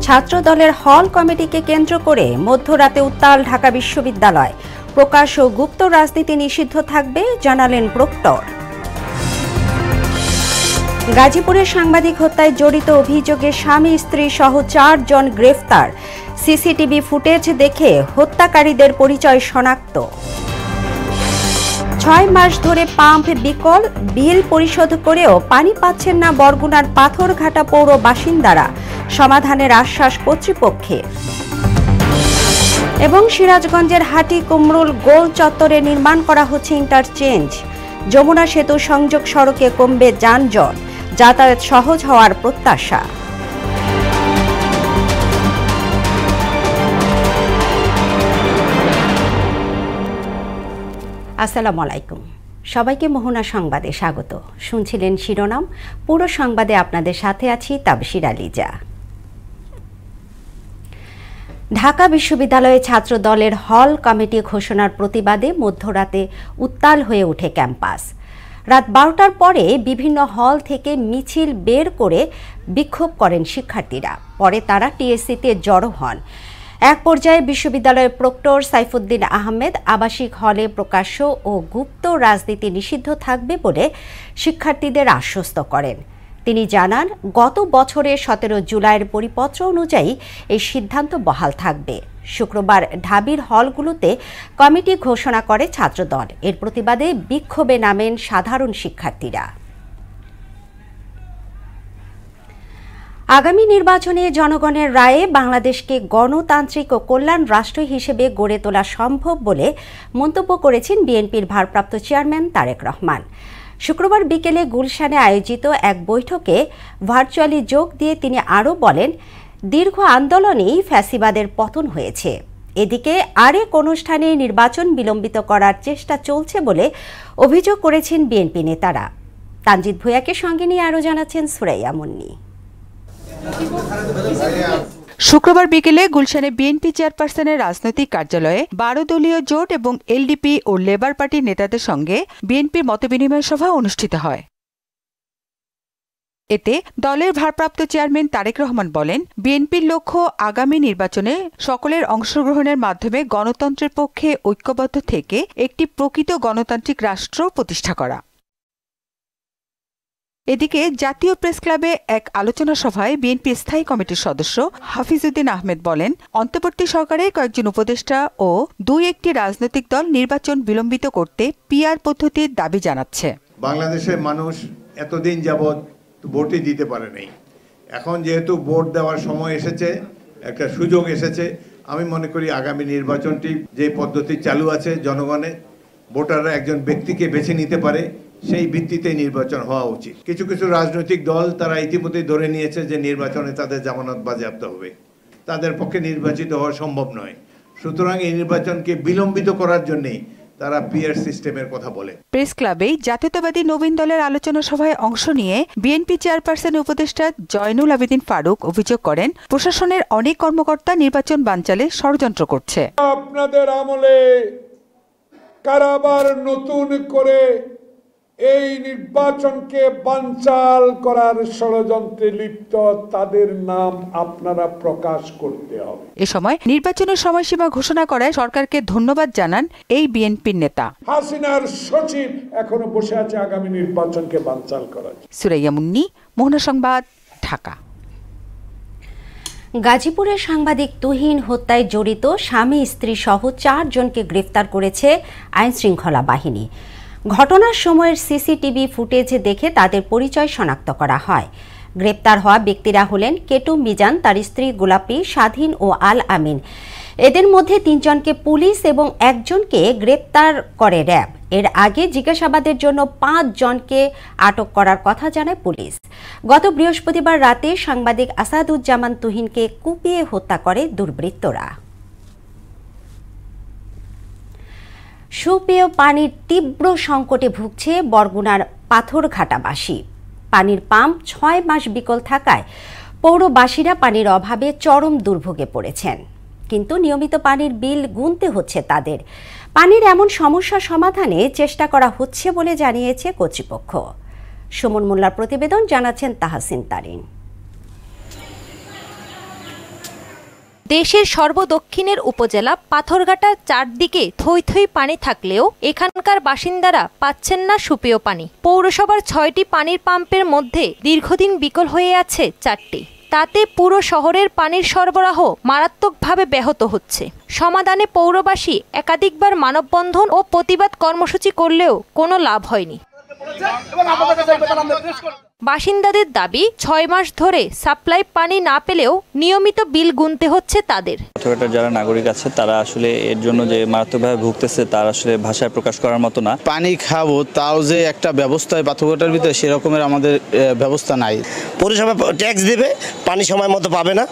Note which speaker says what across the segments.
Speaker 1: ছাত্রদলের হল কমিটিকে কেন্দ্র করে মধ্যরাতে উত্তাল ঢাকা বিশ্ববিদ্যালয়। প্রকাশ্য ও গুপ্ত রাজনীতি নিষিদ্ধ থাকবে জানালেন প্রক্টর। গাজীপুরের সাংবাদিক হত্যায় জড়িত অভিযোগে স্বামী স্ত্রী সহ 4 জন গ্রেফতার। সিসিটিভি ফুটেজ দেখে হত্যাকারীদের পরিচয় শনাক্ত। 6 মাস ধরে পাম্প বিকল, বিল পরিশোধ করেও পানি পাচ্ছেন না বরগুনার পাথরঘাটা পৌর বাসিন্দারা। সমাধানের আশ্বাস কর্তৃপক্ষের। এবং সিরাজগঞ্জের হাটি কুমরুল গোল চত্বরে নির্মাণ করা হচ্ছে ইন্টারচেঞ্জ। যমুনা সেতু সংযোগ সড়কে কমবে যানজট, যাতায়াত সহজ হওয়ার প্রত্যাশা। আসসালামু আলাইকুম, সবাইকে মোহনা সংবাদে স্বাগত। শুনছিলেন শিরোনাম, পুরো সংবাদে আপনাদের সাথে আছি তাবশির আলিজা। ঢাকা বিশ্ববিদ্যালয়ে ছাত্র দলের হল কমিটি ঘোষণার প্রতিবাদে মধ্যরাতে উত্তাল হয়ে ওঠে ক্যাম্পাস। রাত 12টার পরে বিভিন্ন হল থেকে মিছিল বের করে বিক্ষোভ করেন শিক্ষার্থীরা। পরে তারা টিএসসিতে জড়ো হন। এক পর্যায়ে বিশ্ববিদ্যালয়ের প্রক্টর সাইফুদ্দিন আহমেদ আবাসিক হলে প্রকাশ্য ও গুপ্ত রাজনীতি নিষিদ্ধ থাকবে বলে শিক্ষার্থীদের আশ্বস্ত করেন। তিনি জানান, গত বছরের 17 জুলাইয়ের পরিপত্র অনুযায়ী এই সিদ্ধান্ত বহাল থাকবে। শুক্রবার ঢাবির হলগুলোতে কমিটি ঘোষণা করে ছাত্রদল। এর প্রতিবাদে বিক্ষোভে নামেন সাধারণ শিক্ষার্থীরা। আগামী নির্বাচনে জনগণের রায়ে বাংলাদেশকে গণতান্ত্রিক ও কল্যাণ রাষ্ট্র হিসেবে গড়ে তোলা সম্ভব বলে মন্তব্য করেছেন বিএনপির ভারপ্রাপ্ত চেয়ারম্যান তারেক রহমান। শুক্রবার বিকেলে গুলশানে আয়োজিত এক বৈঠকে ভার্চুয়ালি যোগ দিয়ে তিনি আরও বলেন, দীর্ঘ আন্দোলনেই ফ্যাসিবাদের পতন হয়েছে। এদিকে আরেক অনুষ্ঠানে নির্বাচন বিলম্বিত করার চেষ্টা চলছে বলে অভিযোগ করেছেন বিএনপি নেতারা। তানজিদ ভূঁইয়াকে সঙ্গে নিয়ে আরও জানাচ্ছেন সুরাইয়া মুন্নি।
Speaker 2: শুক্রবার বিকেলে গুলশানে বিএনপি চেয়ারপারসনের রাজনৈতিক কার্যালয়ে 12 দলীয় জোট এবং এলডিপি ও লেবার পার্টির নেতাদের সঙ্গে বিএনপির মতবিনিময় সভা অনুষ্ঠিত হয়। এতে দলের ভারপ্রাপ্ত চেয়ারম্যান তারেক রহমান বলেন, বিএনপির লক্ষ্য আগামী নির্বাচনে সকলের অংশগ্রহণের মাধ্যমে গণতন্ত্রের পক্ষে ঐক্যবদ্ধ থেকে একটি প্রকৃত গণতান্ত্রিক রাষ্ট্র প্রতিষ্ঠা করা। এদিকে জাতীয় প্রেস ক্লাবে এক আলোচনা সভায় বিএনপি স্থায়ী কমিটির সদস্য হাফিজউদ্দিন আহমেদ বলেন, অন্তর্বর্তী সরকারের কয়েকজন উপদেষ্টা ও 2-1টি রাজনৈতিক দল নির্বাচন বিলম্বিত করতে পিআর পদ্ধতির দাবি জানাচ্ছে।
Speaker 3: বাংলাদেশের মানুষ এতদিন যাবৎ ভোটই দিতে পারেনি। এখন যেহেতু ভোট দেওয়ার সময় এসেছে, একটা সুযোগ এসেছে, আমি মনে করি আগামী নির্বাচনটি যে পদ্ধতি চালু আছে, জনগণের ভোটাররা একজন ব্যক্তিকে বেছে নিতে পারে, সেই ভিত্তিতে নির্বাচন হওয়া উচিত। কিছু কিছু রাজনৈতিক দল তারা ইতিমধ্যে ধরে নিয়েছে যে নির্বাচনে তাদের জামানত বাজেয়াপ্ত হবে, তাদের পক্ষে নির্বাচিত হওয়া সম্ভব নয়। সুতরাং এই নির্বাচনকে বিলম্বিত করার জন্যই তারা পিআর সিস্টেমের কথা বলে।
Speaker 2: প্রেস ক্লাবে জাতীয়তাবাদী নবীন দলের আলোচনা সভায় অংশ নিয়ে বিএনপি চেয়ারপারসনের উপদেষ্টা জয়নুল আবেদিন ফারুক অভিযোগ করেন, প্রশাসনের অনেক কর্মকর্তা নির্বাচন বানচালে ষড়যন্ত্র করছে।
Speaker 4: আপনাদের আমলে কারাবার নতুন করে এই নির্বাচনকে বানচাল করার ষড়যন্ত্রে লিপ্ত তাদের নাম আপনারা প্রকাশ করতে হবে।
Speaker 2: এ সময় নির্বাচনের সময়সীমা ঘোষণা করায় সরকারকে ধন্যবাদ জানান এই বিএনপির নেতা।
Speaker 4: হাসিনার সচিব এখনো বসে আছে আগামী নির্বাচনকে বানচাল করার।
Speaker 2: সুরাইয়া মুন্নি, মোহনা সংবাদ, ঢাকা।
Speaker 1: গাজীপুরের সাংবাদিক তুহিন হত্যায় জড়িত স্বামী স্ত্রী সহ 4 জনকে গ্রেফতার করেছে আইনশৃঙ্খলা বাহিনী। ঘটনার সময়ের সিসিটিভি ফুটেজ দেখে তাদের পরিচয় শনাক্ত করা হয়। গ্রেপ্তার হওয়া ব্যক্তিরা হলেন কেটু মিজান, তার স্ত্রী গোলাপি, স্বাধীন ও আল আমিন। এদের মধ্যে 3 জনকে পুলিশ এবং 1 জনকে গ্রেপ্তার করে র্যাব। এর আগে জিজ্ঞাসাবাদের জন্য 5 জনকে আটক করার কথা জানায় পুলিশ। গত বৃহস্পতিবার রাতে সাংবাদিক আসাদুজ্জামান তুহিনকে কুপিয়ে হত্যা করে দুর্বৃত্তরা। সুপেয় পানির তীব্র সংকটে ভুগছে বরগুনার পাথরঘাটাবাসী। পানির পাম্প 6 মাস বিকল থাকায় পৌরবাসীরা পানির অভাবে চরম দুর্ভোগে পড়েছেন। কিন্তু নিয়মিত পানির বিল গুনতে হচ্ছে তাদের। পানির এমন সমস্যা সমাধানে চেষ্টা করা হচ্ছে বলে জানিয়েছে কর্তৃপক্ষ। সুমন মোল্লার প্রতিবেদন, জানাচ্ছেন তাহসিন তারিন।
Speaker 5: দেশের সর্বদক্ষিণের উপজেলা পাথরঘাটার চারদিকে থই থই পানি থাকলেও এখানকার বাসিন্দারা পাচ্ছেন না সুপেয় পানি। পৌরসভার ৬টি পানির পাম্পের মধ্যে দীর্ঘদিন বিকল হয়ে আছে ৪টি। তাতে পুরো শহরের পানির সরবরাহ মারাত্মকভাবে ব্যাহত হচ্ছে। সমাধানে পৌরবাসী একাধিকবার মানববন্ধন ও প্রতিবাদ কর্মসূচি করলেও কোনো লাভ হয়নি। বাসিন্দাদের দাবি ৬ মাস ধরে সাপ্লাই পানি না পেলেও নিয়মিত বিল গুনতে হচ্ছে তাদের।
Speaker 6: পাথরঘাটার যারা নাগরিক আছে তারা আসলে এর জন্য যে মারাত্মকভাবে ভুগতেছে তার আসলে ভাষায় প্রকাশ করার মতো না।
Speaker 7: পানি খাবো তাও যে একটা ব্যবস্থা পাথরঘাটার ভিতরে সেরকমের আমাদের ব্যবস্থা নাই।
Speaker 8: পৌরসভা ট্যাক্স দেবে, পানি সময় মতো পাবে না,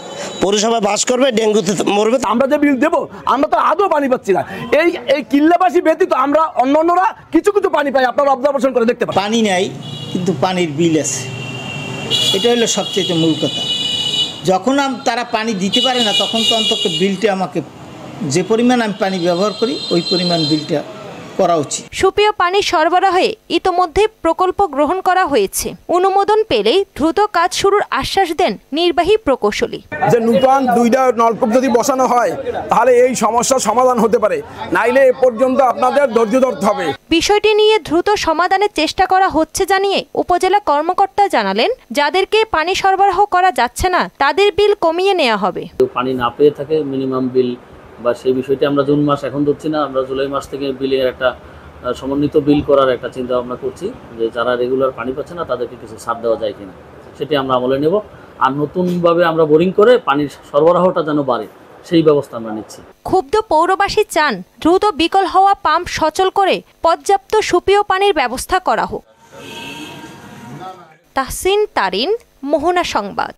Speaker 8: পৌরসভা বাস করবে, ডেঙ্গুতে মরবে।
Speaker 9: আমরা যে বিল দেবো আমরা তো আদৌ পানি পাচ্ছি না। এই কিল্লাবাসী ব্যতীত আমরা অন্যান্যরা কিছু কিছু পানি পাই, আপনারা অবজারভেশন করে দেখতে পারেন।
Speaker 10: পানি নাই কিন্তু পানির বিল আছে, এটা হলো সবচেয়ে মূল কথা। যখন তারা পানি দিতে পারে না তখন তো অন্তত বিলটা আমাকে, যে পরিমাণ আমি পানি ব্যবহার করি ওই পরিমাণ বিলটা করা উচিত।
Speaker 5: সুপেয় পানি সরবরাহে ইতোমধ্যে প্রকল্প গ্রহণ করা হয়েছে। অনুমোদন পেলেই দ্রুত কাজ শুরুর আশ্বাস দেন নির্বাহী প্রকৌশলী।
Speaker 9: যে নূতন 2টা নলকূপ যদি বসানো হয় তাহলে এই সমস্যার সমাধান হতে পারে, নাইলে এ পর্যন্ত আপনাদের ধৈর্য ধরতে হবে।
Speaker 5: বিষয়টি নিয়ে দ্রুত সমাধানের চেষ্টা করা হচ্ছে জানিয়ে উপজেলা কর্মকর্তা জানালেন, যাদেরকে পানি সরবরাহ করা যাচ্ছে না তাদের বিল কমিয়ে নেওয়া হবে।
Speaker 11: পানি না পেয়ে থাকে মিনিমাম বিল বা সেই বিষয়টি আমরা জুন মাস এখন ধরছি না, আমরা জুলাই মাস থেকে বিলের একটা সমন্বিত বিল করার একটা চিন্তা ভাবনা করছি, যে যারা রেগুলার পানি পাচ্ছে না তাদেরকে কিছু ছাড় দেওয়া যায় কিনা সেটি আমরা আমলে নেব। আর নতুনভাবে আমরা বোরিং করে পানির সরবরাহটা যেন বাড়ে সেই ব্যবস্থা আমরা নিচ্ছি।
Speaker 5: ক্ষুব্ধ পৌরবাসী চান দ্রুত বিকল হওয়া পাম্প সচল করে পর্যাপ্ত সুপেয় পানির ব্যবস্থা করা হোক। তাহসিন তারিন, মোহনা সংবাদ।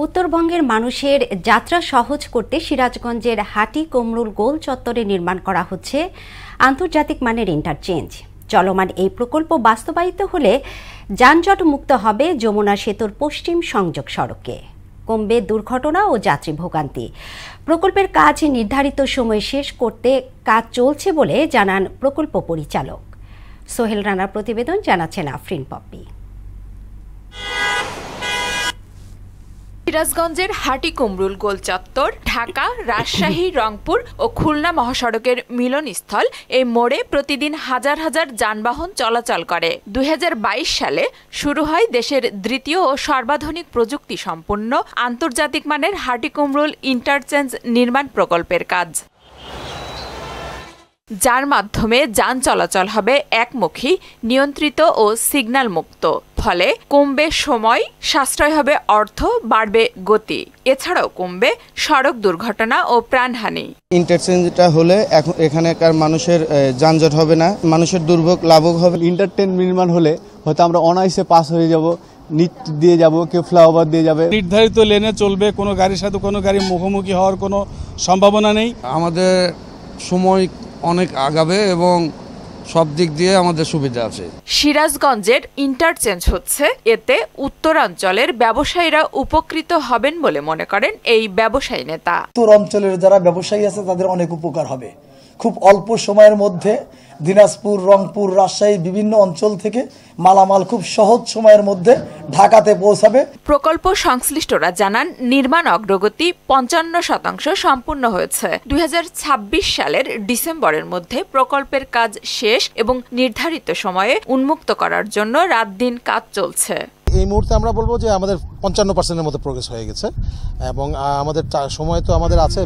Speaker 1: উত্তরবঙ্গের মানুষের যাত্রা সহজ করতে সিরাজগঞ্জের হাটি কমরুল গোল চত্বরে নির্মাণ করা হচ্ছে আন্তর্জাতিক মানের ইন্টারচেঞ্জ। চলমান এই প্রকল্প বাস্তবায়িত হলে যানজট মুক্ত হবে যমুনা সেতুর পশ্চিম সংযোগ সড়কে, কমবে দুর্ঘটনা ও যাত্রী ভোগান্তি। প্রকল্পের কাজ নির্ধারিত সময় শেষ করতে কাজ চলছে বলে জানান প্রকল্প পরিচালক। সোহেল রানার প্রতিবেদন, জানাচ্ছেন আফরিন পপ্পি।
Speaker 12: সিরাজগঞ্জের হাটি কমরুল গোল চত্বর ঢাকা, রাজশাহী, রংপুর ও খুলনা মহাসড়কের মিলনস্থল। এই মোড়ে প্রতিদিন হাজার হাজার যানবাহন চলাচল করে। 2022 সালে শুরু হয় দেশের দ্বিতীয় ও সর্বাধুনিক প্রযুক্তি সম্পন্ন আন্তর্জাতিক মানের হাটি কমরুল ইন্টারচেঞ্জ নির্মাণ প্রকল্পের কাজ, যার মাধ্যমে যান চলাচল হবে একমুখী, নিয়ন্ত্রিত ও সিগন্যাল মুক্ত। ফলে কমবে সময়, সাশ্রয় হবে অর্থ, বাড়বে গতি। এছাড়াও কমবে সড়ক দুর্ঘটনা ও প্রাণহানি।
Speaker 7: ইন্টারচেঞ্জটা হলে এখানকার মানুষের যানজট হবে না, মানুষের দুর্ভোগ লাভক হবে।
Speaker 13: ইন্টারচেঞ্জ নির্মাণ হলে হয়তো আমরা অনায়াসে পাস হয়ে যাব, নিচ দিয়ে যাব, কেউ ফ্লাইওভার দিয়ে যাবে।
Speaker 14: নির্ধারিত লেনে চলবে, কোনো গাড়ির সাথে কোনো গাড়ি মুখোমুখি হওয়ার কোনো সম্ভাবনা নেই।
Speaker 15: আমাদের সময় অনেক আগাবে এবং সব দিক দিয়ে আমাদের সুবিধা আছে।
Speaker 12: সিরাজগঞ্জের ইন্টারচেঞ্জ হচ্ছে, এতে উত্তরাঞ্চলের ব্যবসায়ীরা উপকৃত হবেন বলে মনে করেন এই ব্যবসায়ী নেতা।
Speaker 16: উত্তরাঞ্চলের যারা ব্যবসায়ী আছে তাদের অনেক উপকার হবে। খুব অল্প সময়ের মধ্যে দিনাজপুর, রংপুর, রাজশাহী বিভিন্ন অঞ্চল থেকে মালামাল খুব সহজ সময়ের মধ্যে ঢাকাতে পৌঁছাবে।
Speaker 12: প্রকল্প সংশ্লিষ্টরা জানান, নির্মাণ অগ্রগতি 55% সম্পূর্ণ হয়েছে। 2026 সালের ডিসেম্বরের মধ্যে প্রকল্পের কাজ শেষ এবং নির্ধারিত সময়ে উন্মুক্ত করার জন্য রাত দিন কাজ চলছে।
Speaker 17: এই মুহূর্তে আমরা বলবো যে আমাদের 55%-এর মতো প্রোগ্রেস হয়ে গেছে এবং আমাদের সময় তো আমাদের আছে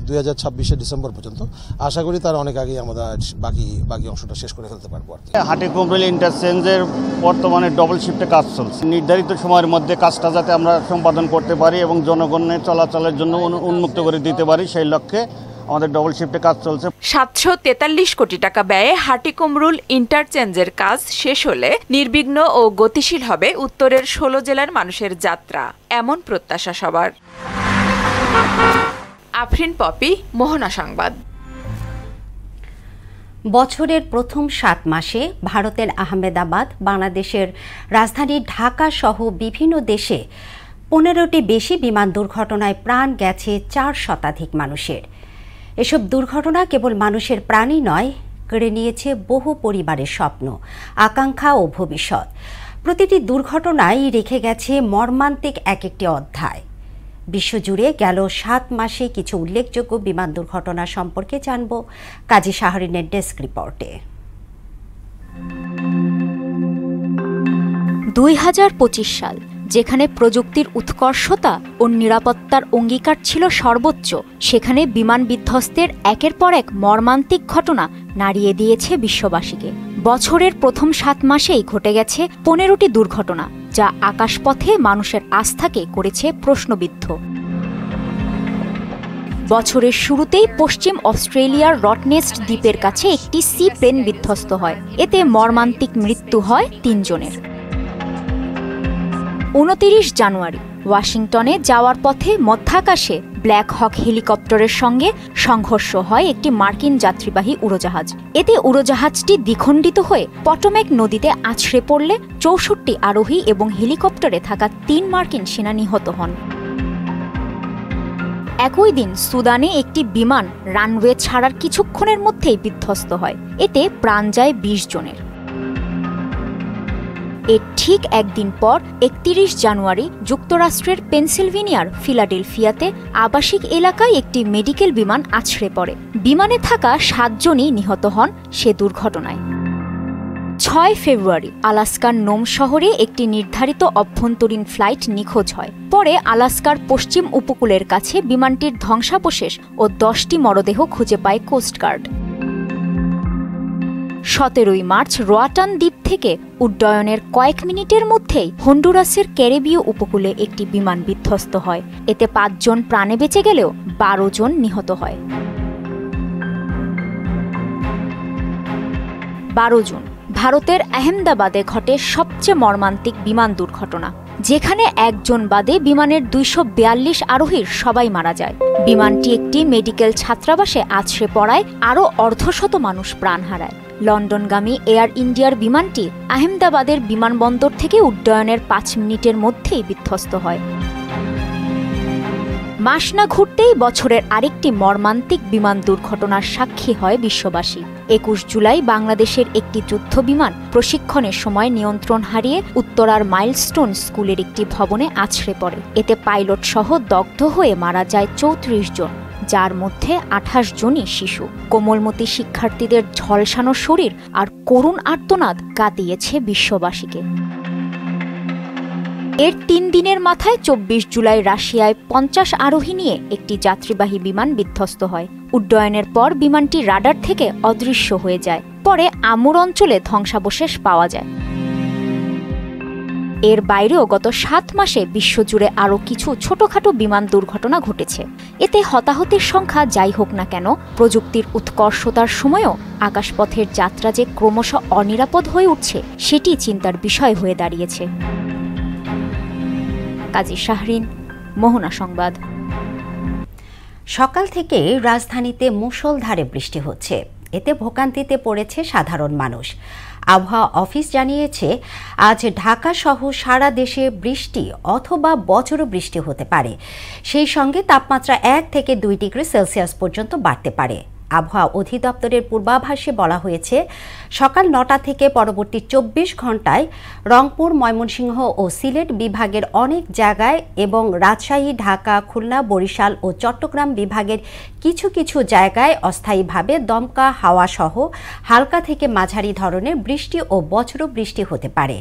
Speaker 17: 2026 ডিসেম্বর পর্যন্ত। আশা করি তার অনেক আগেই আমরা বাকি অংশটা শেষ করে ফেলতে পারবো।
Speaker 18: হাটি কমরুল ইন্টারচেঞ্জের বর্তমানে ডবল শিফটে কাজ চলছে। নির্ধারিত সময়ের মধ্যে কাজটা যাতে আমরা সম্পাদন করতে পারি এবং জনগণের চলাচলের জন্য উন্মুক্ত করে দিতে পারি, সেই লক্ষ্যে আমাদের ডবল শিফটে কাজ চলছে।
Speaker 12: 743 কোটি টাকা ব্যয়ে হাটি কমরুল ইন্টারচেঞ্জের কাজ শেষ হলে নির্বিঘ্ন ও গতিশীল হবে উত্তরের 16 জেলার মানুষের যাত্রা, এমন প্রত্যাশা সবার। আফরিন পপি, মোহনা সংবাদ।
Speaker 1: বছরের প্রথম 7 মাসে ভারতের আহমেদাবাদ, বাংলাদেশের রাজধানী ঢাকা সহ বিভিন্ন দেশে 15টি বেশি বিমান দুর্ঘটনায় প্রাণ গেছে 4 শতাধিক মানুষের। এসব দুর্ঘটনা কেবল মানুষের প্রাণই নয়, কেড়ে নিয়েছে বহু পরিবারের স্বপ্ন, আকাঙ্ক্ষা ও ভবিষ্যৎ। প্রতিটি দুর্ঘটনাই রেখে গেছে মর্মান্তিক এক একটি অধ্যায়। বিশ্বজুড়ে গেল ৭ মাসে কিছু উল্লেখযোগ্য বিমান দুর্ঘটনা সম্পর্কে জানব কাজী শাহরিনের ডেস্ক রিপোর্টে।
Speaker 19: ২০২৫ সাল, যেখানে প্রযুক্তির উৎকর্ষতা ও নিরাপত্তার অঙ্গীকার ছিল সর্বোচ্চ, সেখানে বিমান বিধ্বস্তের একের পর এক মর্মান্তিক ঘটনা নাড়িয়ে দিয়েছে বিশ্ববাসীকে। বছরের প্রথম ৭ মাসেই ঘটে গেছে ১৫টি দুর্ঘটনা, যা আকাশপথে মানুষের আস্থাকে করেছে প্রশ্নবিদ্ধ। বছরের শুরুতেই পশ্চিম অস্ট্রেলিয়ার রটনেস্ট দ্বীপের কাছে একটি সি প্লেন বিধ্বস্ত হয়। এতে মর্মান্তিক মৃত্যু হয় ৩ জনের। ২৯ জানুয়ারি ওয়াশিংটনে যাওয়ার পথে মধ্যাকাশে ব্ল্যাক হক হেলিকপ্টারের সঙ্গে সংঘর্ষ হয় একটি মার্কিন যাত্রীবাহী উড়োজাহাজ। এতে উড়োজাহাজটি দ্বিখণ্ডিত হয়ে পটোম্যাক নদীতে আছড়ে পড়লে ৬৪ আরোহী এবং হেলিকপ্টারে থাকা ৩ মার্কিন সেনা নিহত হন। একই দিন সুদানে একটি বিমান রানওয়ে ছাড়ার কিছুক্ষণের মধ্যেই বিধ্বস্ত হয়। এতে প্রাণ যায় ২০ জনের। এর ঠিক একদিন পর ৩১ জানুয়ারি যুক্তরাষ্ট্রের পেনসিলভেনিয়ার ফিলাডেলফিয়াতে আবাসিক এলাকায় একটি মেডিকেল বিমান আছড়ে পড়ে। বিমানে থাকা ৭ জনই নিহত হন সে দুর্ঘটনায়। ৬ ফেব্রুয়ারি আলাস্কার নোম শহরে একটি নির্ধারিত অভ্যন্তরীণ ফ্লাইট নিখোঁজ হয়। পরে আলাস্কার পশ্চিম উপকূলের কাছে বিমানটির ধ্বংসাবশেষ ও ১০টি মরদেহ খুঁজে পায় কোস্টগার্ড। ১৭ মার্চ রোয়াটান দ্বীপ থেকে উড্ডয়নের কয়েক মিনিটের মধ্যেই হন্ডুরাসের ক্যারিবীয় উপকূলে একটি বিমান বিধ্বস্ত হয়। এতে ৫ জন প্রাণে বেঁচে গেলেও ১২ জন নিহত হয়। ১২ জন। ভারতের আহমেদাবাদে ঘটে সবচেয়ে মর্মান্তিক বিমান দুর্ঘটনা, যেখানে একজন বাদে বিমানের ২৪২ আরোহীর সবাই মারা যায়। বিমানটি একটি মেডিকেল ছাত্রাবাসে আছড়ে পড়ায় আরও অর্ধশত মানুষ প্রাণ হারায়। লন্ডনগামী এয়ার ইন্ডিয়ার বিমানটি আহমেদাবাদের বিমানবন্দর থেকে উড্ডয়নের ৫ মিনিটের মধ্যেই বিধ্বস্ত হয়। মাস না ঘুরতেই বছরের আরেকটি মর্মান্তিক বিমান দুর্ঘটনার সাক্ষী হয় বিশ্ববাসী। ২১ জুলাই বাংলাদেশের একটি যুদ্ধ বিমান প্রশিক্ষণের সময় নিয়ন্ত্রণ হারিয়ে উত্তরার মাইলস্টোন স্কুলের একটি ভবনে আছড়ে পড়ে। এতে পাইলট সহ দগ্ধ হয়ে মারা যায় ৩৪ জন, যার মধ্যে ২৮ জনই শিশু। কোমলমতি শিক্ষার্থীদের ঝলসানো শরীর আর করুণ আর্তনাদ কাঁদিয়েছে বিশ্ববাসীকে। এর ৩ দিনের মাথায় ২৪ জুলাই রাশিয়ায় ৫০ আরোহী নিয়ে একটি যাত্রীবাহী বিমান বিধ্বস্ত হয়। উড্ডয়নের পর বিমানটি রাডার থেকে অদৃশ্য হয়ে যায়। পরে আমুর অঞ্চলে ধ্বংসাবশেষ পাওয়া যায়। এর বাইরেও গত ৭ মাসে বিশ্বজুড়ে আরও কিছু ছোটখাটো বিমান দুর্ঘটনা ঘটেছে। এতে হতাহতের সংখ্যা যাই হোক না কেন, প্রযুক্তির উৎকর্ষতার সময়ও আকাশপথের যাত্রা যে ক্রমশ অনিরাপদ হয়ে উঠছে, সেটি চিন্তার বিষয় হয়ে দাঁড়িয়েছে। কাজী শাহরিন, মোহনা সংবাদ।
Speaker 1: সকাল থেকে রাজধানীতে মুষলধারে বৃষ্টি হচ্ছে। এতে ভোগান্তিতে পড়েছে সাধারণ মানুষ। আবহাওয়া অফিস জানিয়েছে, আজ ঢাকা সহ সারা দেশে বৃষ্টি অথবা বজ্রবৃষ্টি হতে পারে। সেই সঙ্গে তাপমাত্রা ১ থেকে ২ ডিগ্রি সেলসিয়াস পর্যন্ত বাড়তে পারে। আবহাওয়া অধিদপ্তরের পূর্বাভাসে বলা হয়েছে, সকাল ৯টা থেকে পরবর্তী ২৪ ঘন্টায় রংপুর, ময়মনসিংহ ও সিলেট বিভাগের অনেক জায়গায় এবং রাজশাহী, ঢাকা, খুলনা, বরিশাল ও চট্টগ্রাম বিভাগের কিছু কিছু জায়গায় অস্থায়ীভাবে দমকা হাওয়া সহ হালকা থেকে মাঝারি ধরনের বৃষ্টি ও বজ্রবৃষ্টি হতে পারে।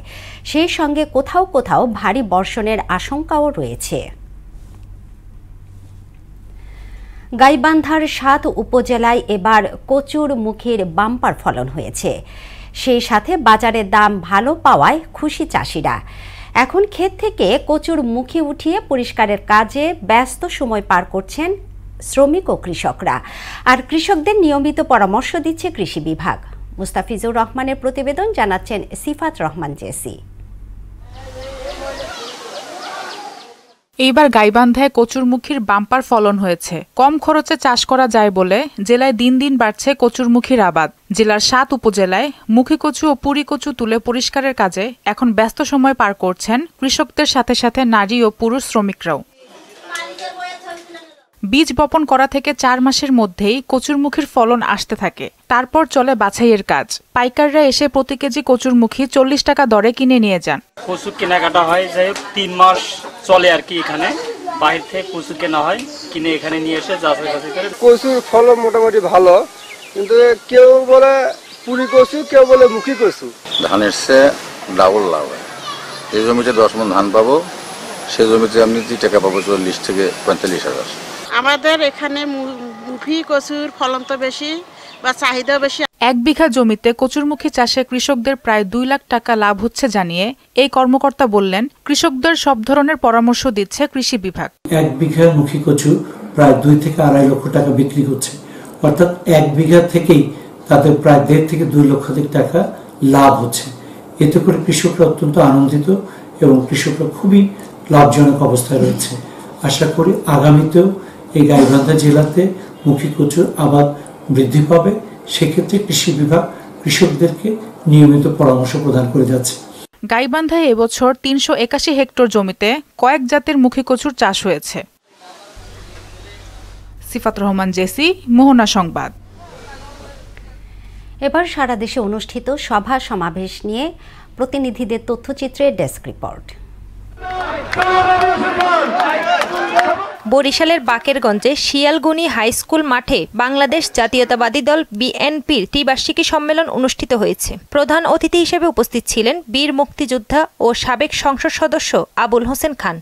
Speaker 1: সেই সঙ্গে কোথাও কোথাও ভারী বর্ষণের আশঙ্কাও রয়েছে। গাইবান্ধার ৭ উপজেলায় এবার কচুর মুখীর বাম্পার ফলন হয়েছে। সেই সাথে বাজারের দাম ভালো পাওয়ায় খুশি চাষিরা। এখন ক্ষেত থেকে কচুর মুখী উঠিয়ে পরিষ্কারের কাজে ব্যস্ত সময় পার করছেন শ্রমিক ও কৃষকরা। আর কৃষকদের নিয়মিত পরামর্শ দিচ্ছে কৃষি বিভাগ। মুস্তাফিজুর রহমানের প্রতিবেদন, জানাচ্ছেন সিফাত রহমান জেসি।
Speaker 20: এইবার গাইবান্ধায় কচুরমুখীর বাম্পার ফলন হয়েছে। কম খরচে চাষ করা যায় বলে জেলায় দিন দিন বাড়ছে কচুরমুখীর আবাদ। জেলার ৭ উপজেলায় মুখী কচু ও পুরি কচু তুলে পরিষ্কারের কাজে এখন ব্যস্ত সময় পার করছেন কৃষকদের সাথে সাথে নারী ও পুরুষ শ্রমিকরাও। বীজ বপন করা থেকে ৪ মাসের মধ্যেই কচুরমুখীর ফলন আসতে থাকে। তারপর চলে বাছাইয়ের কাজ। পাইকাররা এসে প্রতি কেজি কচুরমুখী ৪০ টাকা দরে কিনে নিয়ে যান।
Speaker 21: কচু কেনাকাটা হয় যে ৩ মাস চলে আর কি। এখানে বাইরে থেকে কচু কেনা হয়, কিনে এখানে নিয়ে এসে যাচাই বাছাই করে।
Speaker 22: কচুর ফলন মোটামুটি ভালো, কিন্তু কেউ বলে পুরি কচু, কেউ বলে মুখী কচু।
Speaker 23: ধানের চেয়ে ডাবল লাভ হয়। এই জমিতে 10 মণ ধান পাবো, সেই জমিতে আমি টাকা পাবো 40 থেকে 45,000।
Speaker 24: আমাদের এখানে মুখী কচুর ফলন তো বেশি বা চাহিদা বেশি।
Speaker 20: 1 বিঘা জমিতে কচুরমুখী চাষে কৃষকদের প্রায় 2 লাখ টাকা লাভ হচ্ছে জানিয়ে এই কর্মকর্তা বললেন, কৃষকদের সব ধরনের পরামর্শ দিচ্ছে কৃষি বিভাগ।
Speaker 25: 1 বিঘা মুখী কচু প্রায় 2 থেকে 2.5 লক্ষ টাকা বিক্রি হচ্ছে, অর্থাৎ 1 বিঘা থেকেই তাদের প্রায় 1.5 থেকে 2 লক্ষ টাকা লাভ হচ্ছে। এতে করে কৃষকরা অত্যন্ত আনন্দিত এবং কৃষকরা খুবই লাভজনক অবস্থায় রয়েছে। আশা করি আগামীতেও এই গাইবান্ধা জেলাতে মুখী কচুর আবাদ বৃদ্ধি পাবে। সেক্ষেত্রে কৃষি বিভাগ কৃষকদেরকে নিয়মিত পরামর্শ প্রদান করে যাচ্ছে।
Speaker 20: গাইবান্ধায় এবছর 381 হেক্টর জমিতে কয়েক জাতের মুখী কচুর চাষ হয়েছে। সিফাত রহমান, জেসি, মোহনা সংবাদ।
Speaker 1: এবার সারা দেশে অনুষ্ঠিত সভা সমাবেশ নিয়ে প্রতিনিধিদের তথ্যচিত্রের ডেস্ক রিপোর্ট।
Speaker 5: বরিশালের বাকেরগঞ্জে শিয়ালগুনি হাই স্কুল মাঠে বাংলাদেশ জাতীয়তাবাদী দল বিএনপির ত্রিবার্ষিকী সম্মেলন অনুষ্ঠিত হয়েছে। প্রধান অতিথি হিসেবে উপস্থিত ছিলেন বীর মুক্তিযোদ্ধা ও সাবেক সংসদ সদস্য আবুল হোসেন খান।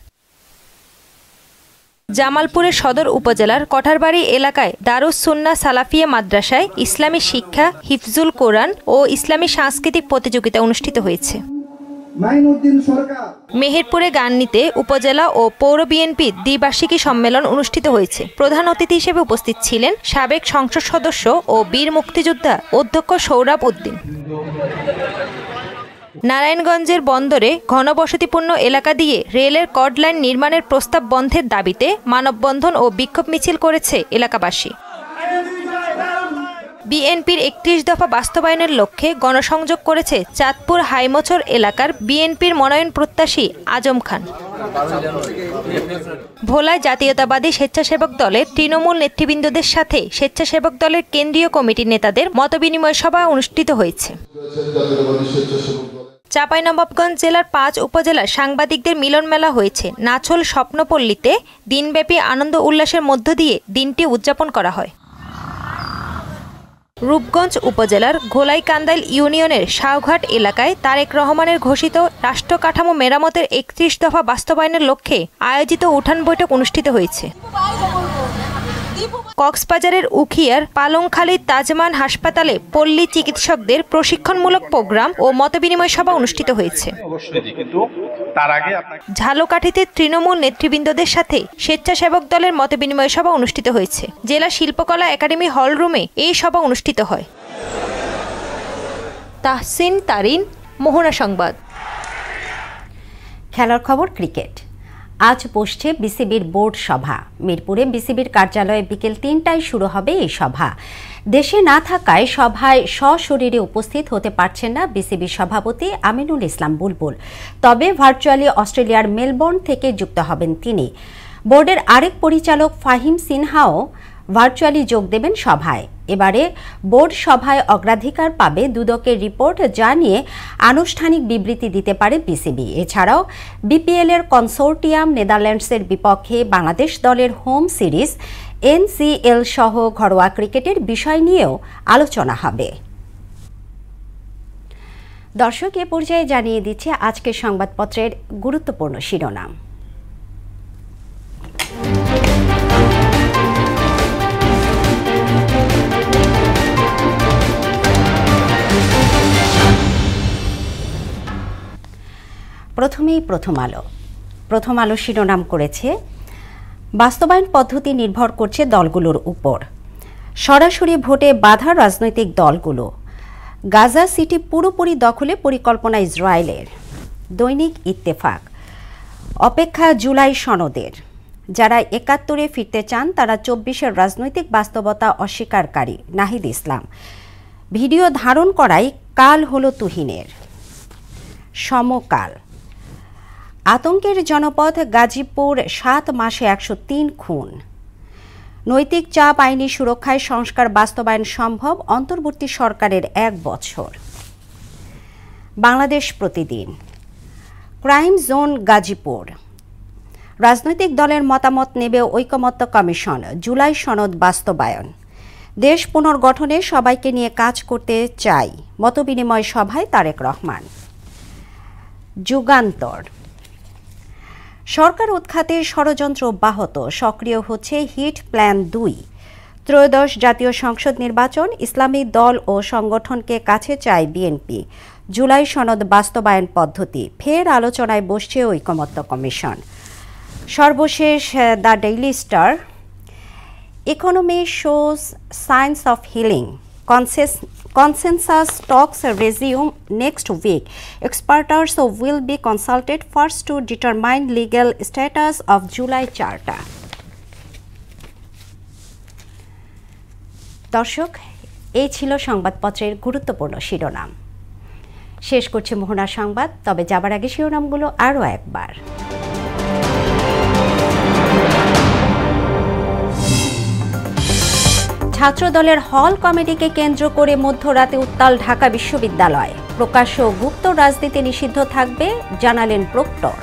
Speaker 5: জামালপুরের সদর উপজেলার কঠারবাড়ি এলাকায় দারুস সুন্নাহ সালাফিয়া মাদ্রাসায় ইসলামী শিক্ষা, হিফজুল কোরআন ও ইসলামী সাংস্কৃতিক প্রতিযোগিতা অনুষ্ঠিত হয়েছে। মেহেরপুরে গান্নীতে উপজেলা ও পৌর বিএনপি দ্বিবার্ষিকী সম্মেলন অনুষ্ঠিত হয়েছে। প্রধান অতিথি হিসেবে উপস্থিত ছিলেন সাবেক সংসদ সদস্য ও বীর মুক্তিযোদ্ধা অধ্যক্ষ সৌরভ উদ্দিন। নারায়ণগঞ্জের বন্দরে ঘনবসতিপূর্ণ এলাকা দিয়ে রেলের কর্ড লাইন নির্মাণের প্রস্তাব বন্ধের দাবিতে মানববন্ধন ও বিক্ষোভ মিছিল করেছে এলাকাবাসী। বিএনপির 31 দফা বাস্তবায়নের লক্ষ্যে গণসংযোগ করেছে চাঁদপুর হাইমচর এলাকার বিএনপির মনোনয়ন প্রত্যাশী আজম খান। ভোলায় জাতীয়তাবাদী স্বেচ্ছাসেবক দলের তৃণমূল নেতৃবৃন্দদের সাথে স্বেচ্ছাসেবক দলের কেন্দ্রীয় কমিটির নেতাদের মতবিনিময় সভা অনুষ্ঠিত হয়েছে। চাঁপাইনবাবগঞ্জ জেলার 5 উপজেলার সাংবাদিকদের মিলন মেলা হয়েছে। নাছল স্বপ্নপল্লীতে দিনব্যাপী আনন্দ উল্লাসের মধ্য দিয়ে দিনটি উদযাপন করা হয়। রূপগঞ্জ উপজেলার ঘোলাইকান্দাইল ইউনিয়নের শাহঘাট এলাকায় তারেক রহমানের ঘোষিত রাষ্ট্র কাঠামো মেরামতের 31 দফা বাস্তবায়নের লক্ষ্যে আয়োজিত উঠান বৈঠক অনুষ্ঠিত হয়েছে। কক্সবাজারের উখিয়ার পালংখালী তাজমান হাসপাতালে পল্লী চিকিৎসকদের প্রশিক্ষণমূলক প্রোগ্রাম ও মতবিনিময় সভা অনুষ্ঠিত হয়েছে। ঝালকাঠিতে তৃণমূল নেতৃবৃন্দদের সাথে স্বেচ্ছাসেবক দলের মতবিনিময় সভা অনুষ্ঠিত হয়েছে। জেলা শিল্পকলা একাডেমি হল রুমে এই সভা অনুষ্ঠিত হয়। তাহসিন তারিন, মোহনা সংবাদ।
Speaker 1: খেলার খবর ক্রিকেট। আজ বসছে বিসিবির বোর্ড সভা। মিরপুরে বিসিবির কার্যালয়ে বিকেল 3টায় শুরু হবে এই সভা। দেশে না থাকায় সভায় সশরীরে উপস্থিত হতে পারছেন না বিসিবির সভাপতি আমিনুল ইসলাম বুলবুল। তবে ভার্চুয়ালি অস্ট্রেলিয়ার মেলবোর্ন থেকে যুক্ত হবেন তিনি। বোর্ডের আরেক পরিচালক ফাহিম সিনহাও ভার্চুয়ালি যোগ দেবেন সভায়। এবারে বোর্ড সভায় অগ্রাধিকার পাবে দুদকের রিপোর্ট, যা নিয়ে আনুষ্ঠানিক বিবৃতি দিতে পারে বিসিবি। এছাড়াও বিপিএল এর কনসোর্টিয়াম, নেদারল্যান্ডসের বিপক্ষে বাংলাদেশ দলের হোম সিরিজ, এনসিএল সহ ঘরোয়া ক্রিকেটের বিষয় নিয়েও আলোচনা হবে। দর্শক, এ পর্যায়ে জানিয়ে দিচ্ছে আজকের সংবাদপত্রের গুরুত্বপূর্ণ শিরোনাম। প্রথমেই প্রথম আলো শিরোনাম করেছে, বাস্তবায়ন পদ্ধতি নির্ভর করছে দলগুলোর উপর, সরাসরি ভোটে বাধা রাজনৈতিক দলগুলো, গাজা সিটি পুরোপুরি দখলে পরিকল্পনা ইসরায়েলের। দৈনিক ইত্তেফাক, অপেক্ষা জুলাই সনদের, যারা ৭১-এ ফিরতে চান তারা ২৪-এর রাজনৈতিক বাস্তবতা অস্বীকারী। নাহিদ ইসলাম, ভিডিও ধারণ করাই কাল হলো তুহিনের। সমকাল, আতঙ্কের জনপদ গাজীপুর, ৭ মাসে ১০৩ খুন। নৈতিক চাপ, আইনি সুরক্ষায় সংস্কার বাস্তবায়ন সম্ভব অন্তর্বর্তী সরকারের ১ বছর। বাংলাদেশ প্রতিদিন, ক্রাইম জোন গাজীপুর, রাজনৈতিক দলের মতামত নেবে ঐকমত্য কমিশন, জুলাই সনদ বাস্তবায়ন। দেশ পুনর্গঠনে সবাইকে নিয়ে কাজ করতে চাই, মতবিনিময় সভায় তারেক রহমান। যুগান্তর, সরকার উৎখাতে ষড়যন্ত্র অব্যাহত, সক্রিয় হচ্ছে হিট প্ল্যান 2। ত্রয়োদশ জাতীয় সংসদ নির্বাচন, ইসলামী দল ও সংগঠনকে কাছে চায় বিএনপি। জুলাই সনদ বাস্তবায়ন পদ্ধতি, ফের আলোচনায় বসছে ঐকমত্য কমিশন। সর্বশেষ the daily star, economy shows signs of healing, consensus talks resume next week. Experts will be consulted first to determine legal status of July Charter. দর্শক, এই ছিল সংবাদপত্রের গুরুত্বপূর্ণ শিরোনাম। শেষ করছে মোহনা সংবাদ, তবে যাবার আগে শিরোনামগুলো আরও একবার। ছাত্রদলের হল কমিটিকে কেন্দ্র করে মধ্যরাতে উত্তাল ঢাকা বিশ্ববিদ্যালয়। প্রকাশ্য গুপ্ত রাজনীতি নিষিদ্ধ থাকবে, জানালেন প্রক্টর।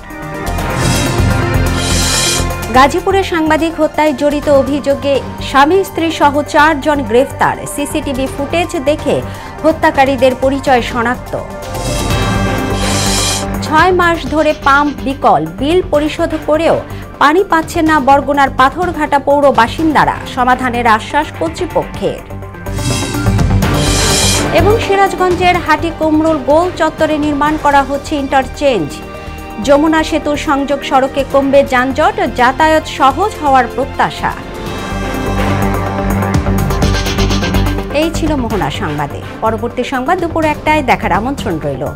Speaker 1: গাজীপুরে সাংবাদিক হত্যায় জড়িত অভিযোগে স্বামী স্ত্রী সহ 4 জন গ্রেফতার। সিসিটিভি ফুটেজ দেখে হত্যাকারীদের পরিচয় শনাক্ত। 6 মাস ধরে পাম্প বিকল, বিল পরিশোধ করেও পানি পাচ্ছেন না বরগুনার পাথরঘাটা পৌর বাসিন্দারা, সমাধানের আশ্বাস কর্তৃপক্ষের। এবং সিরাজগঞ্জের হাটিকুমরুল গোল চত্বরে নির্মাণ করা হচ্ছে ইন্টারচেঞ্জ। যমুনা সেতুর সংযোগ সড়কে কমবে যানজট, যাতায়াত সহজ হওয়ার প্রত্যাশা। এই ছিল মোহনা সংবাদে। পরবর্তী সংবাদ দুপুর 1টায় দেখার আমন্ত্রণ রইল।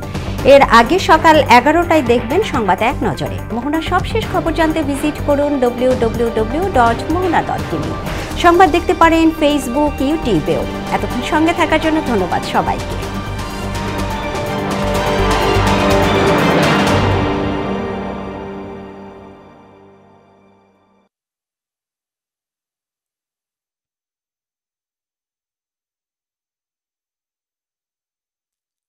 Speaker 1: এর আগে সকাল 11টায় দেখবেন সংবাদ এক নজরে। মোহনার সবশেষ খবর জানতে ভিজিট করুন www.mohana.tv। সংবাদ দেখতে পারেন ফেসবুক, ইউটিউবেও। এতক্ষণ সঙ্গে থাকার জন্য ধন্যবাদ সবাইকে।